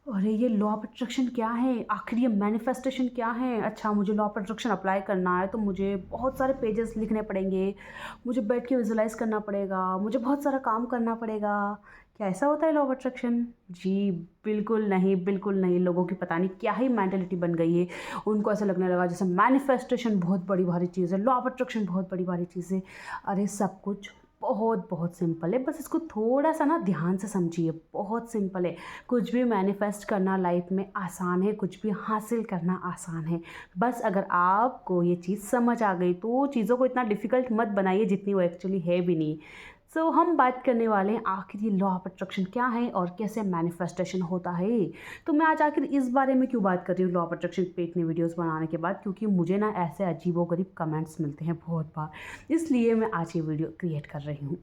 अरे ये law of attraction क्या है? आखिर ये मैनिफेस्टेशन क्या है? अच्छा, मुझे लॉ ऑफ अट्रैक्शन अप्लाई करना है तो मुझे बहुत सारे पेजेस लिखने पड़ेंगे, मुझे बैठ के विजुलाइज़ करना पड़ेगा, मुझे बहुत सारा काम करना पड़ेगा। क्या ऐसा होता है लॉ ऑफ अट्रैक्शन? जी, बिल्कुल नहीं, बिल्कुल नहीं। लोगों की पता नहीं क्या ही मेंटालिटी बन गई है। उनको ऐसा लगने लगा जैसे मैनिफेस्टेशन बहुत बड़ी भारी चीज़ है, लॉ ऑफ अट्रैक्शन बहुत बड़ी भारी चीज़ है। अरे सब कुछ बहुत बहुत सिंपल है, बस इसको थोड़ा-सा ना ध्यान से समझिए, बहुत सिंपल है। कुछ भी मैनिफेस्ट करना लाइफ में आसान है, कुछ भी हासिल करना आसान है। बस अगर आपको ये चीज़ समझ आ गई तो चीज़ों को इतना डिफ़िकल्ट मत बनाइए जितनी वो एक्चुअली है भी नहीं। सो हम बात करने वाले हैं आखिर ये लॉ ऑफ अट्रैक्शन क्या है और कैसे मैनिफेस्टेशन होता है। तो मैं आज आखिर इस बारे में क्यों बात कर रही हूँ लॉ ऑफ अट्रैक्शन पे इतनी वीडियोज़ बनाने के बाद, क्योंकि मुझे ना ऐसे अजीबो-गरीब कमेंट्स मिलते हैं बहुत बार, इसलिए मैं आज ये वीडियो क्रिएट कर रही हूँ।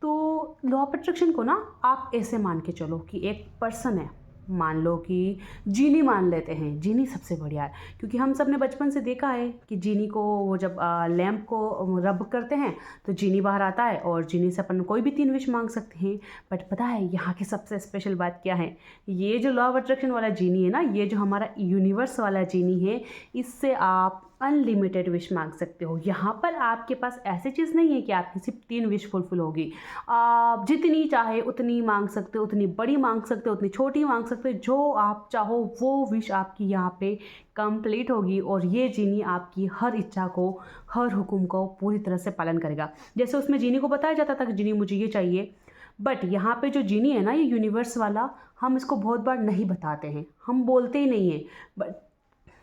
तो लॉ ऑफ अट्रैक्शन को ना आप ऐसे मान के चलो कि एक पर्सन है, मान लो कि जीनी मान लेते हैं। जीनी सबसे बढ़िया है, क्योंकि हम सब ने बचपन से देखा है कि जीनी को वो जब लैंप को रब करते हैं तो जीनी बाहर आता है और जीनी से अपन कोई भी 3 विश मांग सकते हैं। बट पता है यहाँ की सबसे स्पेशल बात क्या है? ये जो लॉ ऑफ अट्रैक्शन वाला जीनी है ना, ये जो हमारा यूनिवर्स वाला जीनी है, इससे आप अनलिमिटेड विश मांग सकते हो। यहाँ पर आपके पास ऐसी चीज़ नहीं है कि आपकी सिर्फ 3 विश फुलफिल होगी। आप जितनी चाहे उतनी मांग सकते हो, उतनी बड़ी मांग सकते हो, उतनी छोटी मांग सकते हो। जो आप चाहो वो विश आपकी यहाँ पे कंप्लीट होगी और ये जीनी आपकी हर इच्छा को, हर हुक्म को पूरी तरह से पालन करेगा। जैसे उसमें जीनी को बताया जाता था कि जीनी मुझे ये चाहिए, बट यहाँ पे जो जीनी है ना, ये यूनिवर्स वाला, हम इसको बहुत बार नहीं बताते हैं, हम बोलते ही नहीं हैं। बट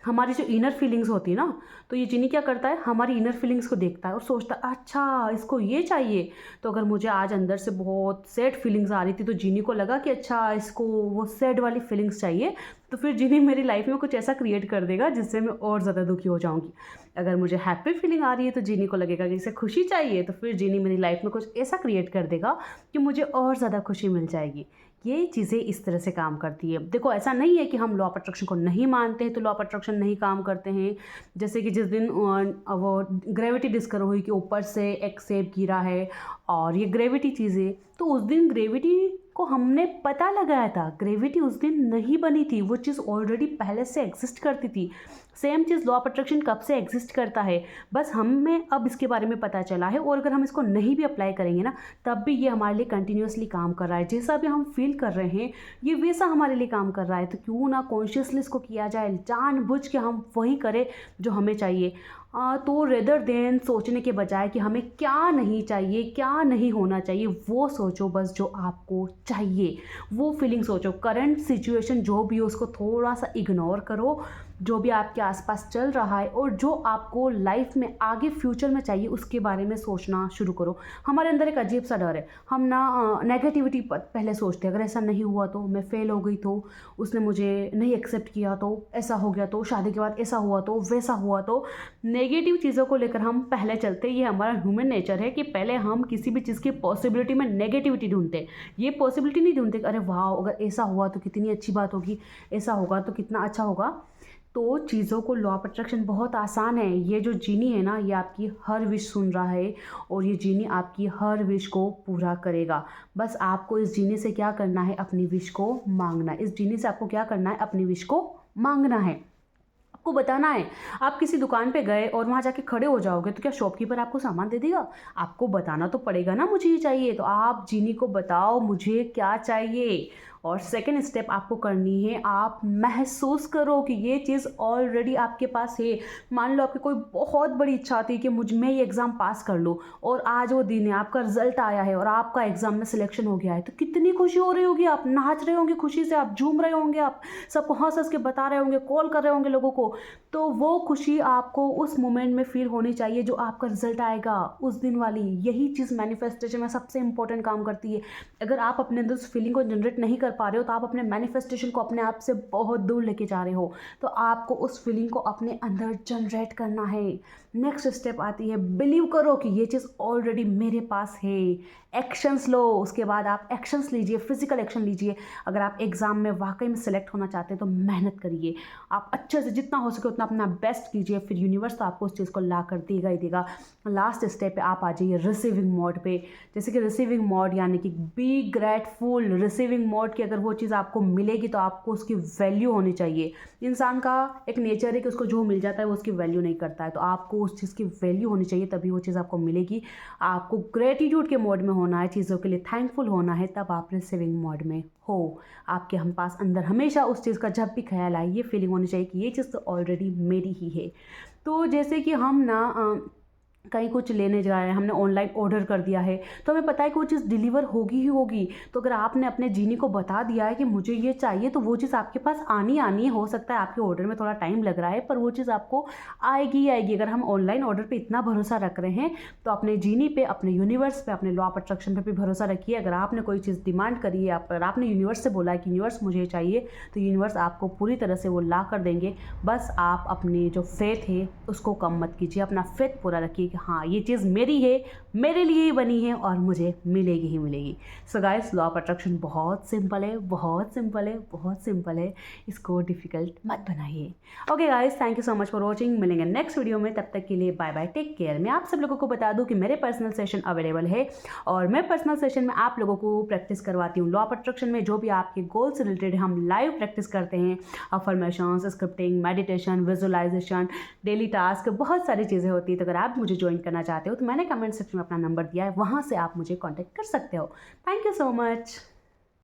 हमारी जो इनर फीलिंग्स होती है ना, तो ये जिनी क्या करता है, हमारी इनर फीलिंग्स को देखता है और सोचता है अच्छा इसको ये चाहिए। तो अगर मुझे आज अंदर से बहुत सैड फीलिंग्स आ रही थी तो जिनी को लगा कि अच्छा इसको वो सैड वाली फीलिंग्स चाहिए, तो फिर जिनी मेरी लाइफ में कुछ ऐसा क्रिएट कर देगा जिससे मैं और ज़्यादा दुखी हो जाऊँगी। अगर मुझे हैप्पी फीलिंग आ रही है तो जिनी को लगेगा कि इसे खुशी चाहिए, तो फिर जिनी मेरी लाइफ में कुछ ऐसा क्रिएट कर देगा कि मुझे और ज़्यादा खुशी मिल जाएगी। ये चीज़ें इस तरह से काम करती है। देखो, ऐसा नहीं है कि हम लॉ ऑफ अट्रैक्शन को नहीं मानते हैं तो लॉ ऑफ अट्रैक्शन नहीं काम करते हैं। जैसे कि जिस दिन वो ग्रेविटी डिस्कवर हुई कि ऊपर से एक सेब गिरा है और ये ग्रेविटी चीज़ है, तो उस दिन ग्रेविटी को हमने पता लगाया था। ग्रेविटी उस दिन नहीं बनी थी, वो चीज़ ऑलरेडी पहले से एग्जिस्ट करती थी। Same cheese law of attraction कब से एग्जिस्ट करता है, बस हमें अब इसके बारे में पता चला है। और अगर हम इसको नहीं भी अप्लाई करेंगे ना, तब भी ये हमारे लिए कंटिन्यूसली काम कर रहा है। जैसा भी हम फील कर रहे हैं ये वैसा हमारे लिए काम कर रहा है। तो क्यों ना कॉन्शियसली इसको किया जाए, जानबूझ के हम वही करें जो हमें चाहिए। तो रेदर देन सोचने के बजाय कि हमें क्या नहीं चाहिए, क्या नहीं होना चाहिए, वो सोचो बस जो आपको चाहिए। वो फीलिंग सोचो। करंट सिचुएशन जो भी हो उसको थोड़ा सा इग्नोर करो, जो भी आपके आसपास चल रहा है और जो आपको लाइफ में आगे फ्यूचर में चाहिए उसके बारे में सोचना शुरू करो। हमारे अंदर एक अजीब सा डर है, हम ना नेगेटिविटी पहले सोचते हैं। अगर ऐसा नहीं हुआ तो, मैं फेल हो गई तो, उसने मुझे नहीं एक्सेप्ट किया तो, ऐसा हो गया तो, शादी के बाद ऐसा हुआ तो, वैसा हुआ तो, नेगेटिव चीज़ों को लेकर हम पहले चलते। ये हमारा ह्यूमन नेचर है कि पहले हम किसी भी चीज़ की पॉसिबिलिटी में नेगेटिविटी ढूंढते हैं। ये पॉसिबिलिटी नहीं ढूंढते कि अरे वाह अगर ऐसा हुआ तो कितनी अच्छी बात होगी, ऐसा होगा तो कितना अच्छा होगा। तो चीज़ों को लॉ ऑफ अट्रैक्शन बहुत आसान है। ये जो जीनी है ना, ये आपकी हर विश सुन रहा है और ये जीनी आपकी हर विश को पूरा करेगा। बस आपको इस जीनी से क्या करना है, अपनी विश को मांगना है। इस जीनी से आपको क्या करना है, अपनी विश को मांगना है, आपको बताना है। आप किसी दुकान पे गए और वहाँ जाके खड़े हो जाओगे तो क्या शॉपकीपर आपको सामान दे देगा? आपको बताना तो पड़ेगा ना मुझे ये चाहिए। तो आप जीनी को बताओ मुझे क्या चाहिए। और सेकंड स्टेप आपको करनी है, आप महसूस करो कि ये चीज़ ऑलरेडी आपके पास है। मान लो आपकी कोई बहुत बड़ी इच्छा थी कि मुझ में ये एग्ज़ाम पास कर लो और आज वो दिन है, आपका रिजल्ट आया है और आपका एग्ज़ाम में सिलेक्शन हो गया है, तो कितनी खुशी हो रही होगी। आप नाच रहे होंगे खुशी से, आप झूम रहे होंगे, आप सबको हंस हंस के बता रहे होंगे, कॉल कर रहे होंगे लोगों को। तो वो खुशी आपको उस मोमेंट में फील होनी चाहिए जो आपका रिजल्ट आएगा उस दिन वाली। यही चीज़ मैनिफेस्टेशन में सबसे इंपॉर्टेंट काम करती है। अगर आप अपने अंदर उस फीलिंग को जनरेट नहीं कर पा रहे हो तो आप अपने मैनिफेस्टेशन को अपने आप से बहुत दूर लेके जा रहे हो। तो आपको उस फीलिंग को अपने अंदर जनरेट करना है। नेक्स्ट स्टेप आती है, बिलीव करो कि ये चीज़ ऑलरेडी मेरे पास है। एक्शंस लो, उसके बाद आप एक्शंस लीजिए, फिजिकल एक्शन लीजिए। अगर आप एग्ज़ाम में वाकई में सिलेक्ट होना चाहते हैं तो मेहनत करिए, आप अच्छे से जितना हो सके उतना अपना बेस्ट कीजिए, फिर यूनिवर्स तो आपको उस चीज़ को ला कर देगा ही देगा। लास्ट स्टेप पे आप आ जाइए रिसीविंग मोड पे। जैसे कि रिसीविंग मोड यानी कि बी ग्रेटफुल। रिसीविंग मोड की अगर वो चीज़ आपको मिलेगी तो आपको उसकी वैल्यू होनी चाहिए। इंसान का एक नेचर है कि उसको जो मिल जाता है वो उसकी वैल्यू नहीं करता है, तो आपको उस चीज़ की वैल्यू होनी चाहिए, तभी वो चीज़ आपको मिलेगी। आपको ग्रेटिट्यूड के मोड में होना है, चीज़ों के लिए थैंकफुल होना है, तब आप रिसीविंग मोड में हो। आपके हम पास अंदर हमेशा उस चीज़ का जब भी ख्याल आए ये फीलिंग होनी चाहिए कि ये चीज़ तो ऑलरेडी मेरी ही है। तो जैसे कि हम ना कहीं कुछ लेने जा रहे हैं, हमने ऑनलाइन ऑर्डर कर दिया है, तो हमें पता है कि वो चीज़ डिलीवर होगी ही होगी। तो अगर आपने अपने जीनी को बता दिया है कि मुझे ये चाहिए, तो वो चीज़ आपके पास आनी आनी है। हो सकता है आपके ऑर्डर में थोड़ा टाइम लग रहा है, पर वो चीज़ आपको आएगी ही आएगी। अगर हम ऑनलाइन ऑर्डर पे इतना भरोसा रख रहे हैं तो अपने जीनी पे, अपने यूनिवर्स पे, अपने लॉ ऑफ अट्रैक्शन पे भी भरोसा रखिए। अगर आपने कोई चीज़ डिमांड करी है, अगर आपने यूनिवर्स से बोला है कि यूनिवर्स मुझे चाहिए, तो यूनिवर्स आपको पूरी तरह से वो ला कर देंगे। बस आप अपनी जो फेथ है उसको कम मत कीजिए, अपना फेथ पूरा रखिए कि हाँ ये चीज़ मेरी है, मेरे लिए ही बनी है और मुझे मिलेगी ही मिलेगी। So guys, law of attraction बहुत सिंपल है, बहुत सिंपल है, बहुत सिंपल है। इसको डिफ़िकल्ट मत बनाइए। Okay guys, thank you so much for watching. मिलेंगे नेक्स्ट वीडियो में, तब तक के लिए बाय बाय, टेक केयर। मैं आप सब लोगों को बता दूं कि मेरे पर्सनल सेशन अवेलेबल है और मैं पर्सनल सेशन में आप लोगों को प्रैक्टिस करवाती हूँ। लॉ ऑफ अट्रैक्शन में जो भी आपके गोल से रिलेटेड हम लाइव प्रैक्टिस करते हैं, affirmations, scripting, meditation, visualisation, daily task, बहुत सारी चीज़ें होती है। तो अगर आप मुझे ज्वाइन करना चाहते हो तो मैंने कमेंट सेक्शन में अपना नंबर दिया है, वहाँ से आप मुझे कॉन्टैक्ट कर सकते हो। Thank you so much.